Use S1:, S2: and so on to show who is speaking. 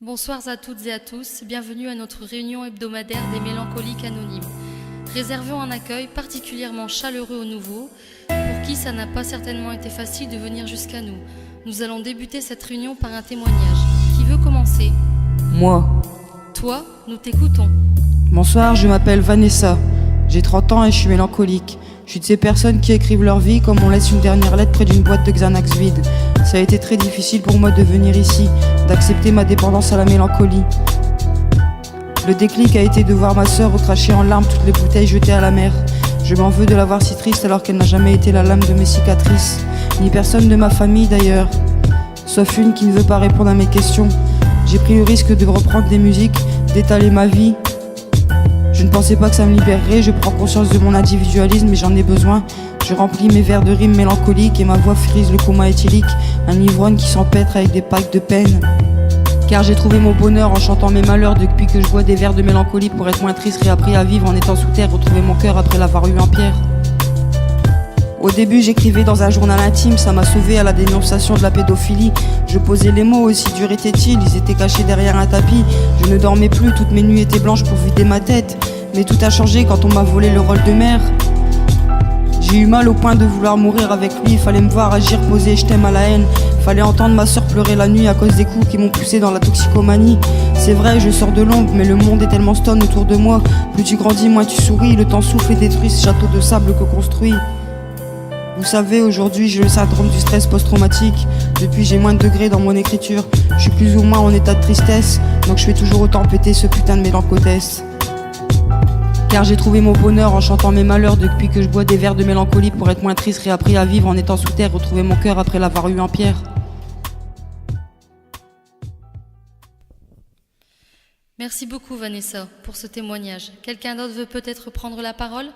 S1: Bonsoir à toutes et à tous, bienvenue à notre réunion hebdomadaire des mélancoliques anonymes. Réservons un accueil particulièrement chaleureux aux nouveaux, pour qui ça n'a pas certainement été facile de venir jusqu'à nous. Nous allons débuter cette réunion par un témoignage. Qui veut commencer?
S2: Moi.
S1: Toi, nous t'écoutons.
S2: Bonsoir, je m'appelle Vanessa. J'ai 30 ans et je suis mélancolique. Je suis de ces personnes qui écrivent leur vie comme on laisse une dernière lettre près d'une boîte de Xanax vide. Ça a été très difficile pour moi de venir ici, d'accepter ma dépendance à la mélancolie. Le déclic a été de voir ma sœur recracher en larmes toutes les bouteilles jetées à la mer. Je m'en veux de la voir si triste alors qu'elle n'a jamais été la lame de mes cicatrices, ni personne de ma famille d'ailleurs, sauf une qui ne veut pas répondre à mes questions. J'ai pris le risque de reprendre des musiques, d'étaler ma vie. Je ne pensais pas que ça me libérerait, je prends conscience de mon individualisme et j'en ai besoin. Je remplis mes vers de rimes mélancoliques et ma voix frise le coma éthylique, un ivrogne qui s'empêtre avec des packs de peine. Car j'ai trouvé mon bonheur en chantant mes malheurs depuis que je bois des vers de mélancolie pour être moins triste, réappris à vivre en étant sous terre, retrouver mon cœur après l'avoir eu en pierre. Au début j'écrivais dans un journal intime, ça m'a sauvé à la dénonciation de la pédophilie. Je posais les mots, aussi durs étaient-ils, ils étaient cachés derrière un tapis. Je ne dormais plus, toutes mes nuits étaient blanches pour vider ma tête. Mais tout a changé quand on m'a volé le rôle de mère. J'ai eu mal au point de vouloir mourir avec lui, fallait me voir agir, poser je t'aime à la haine. Fallait entendre ma sœur pleurer la nuit à cause des coups qui m'ont poussé dans la toxicomanie. C'est vrai, je sors de l'ombre, mais le monde est tellement stone autour de moi. Plus tu grandis, moins tu souris, le temps souffle et détruit ce château de sable que construit. Vous savez, aujourd'hui j'ai le syndrome du stress post-traumatique. Depuis j'ai moins de degrés dans mon écriture. Je suis plus ou moins en état de tristesse, donc je fais toujours autant péter ce putain de mélancotesse. Car j'ai trouvé mon bonheur en chantant mes malheurs depuis que je bois des vers de mélancolie pour être moins triste, réappris à vivre en étant sous terre, retrouver mon cœur après l'avoir eu en pierre.
S1: Merci beaucoup Vanessa pour ce témoignage. Quelqu'un d'autre veut peut-être prendre la parole ?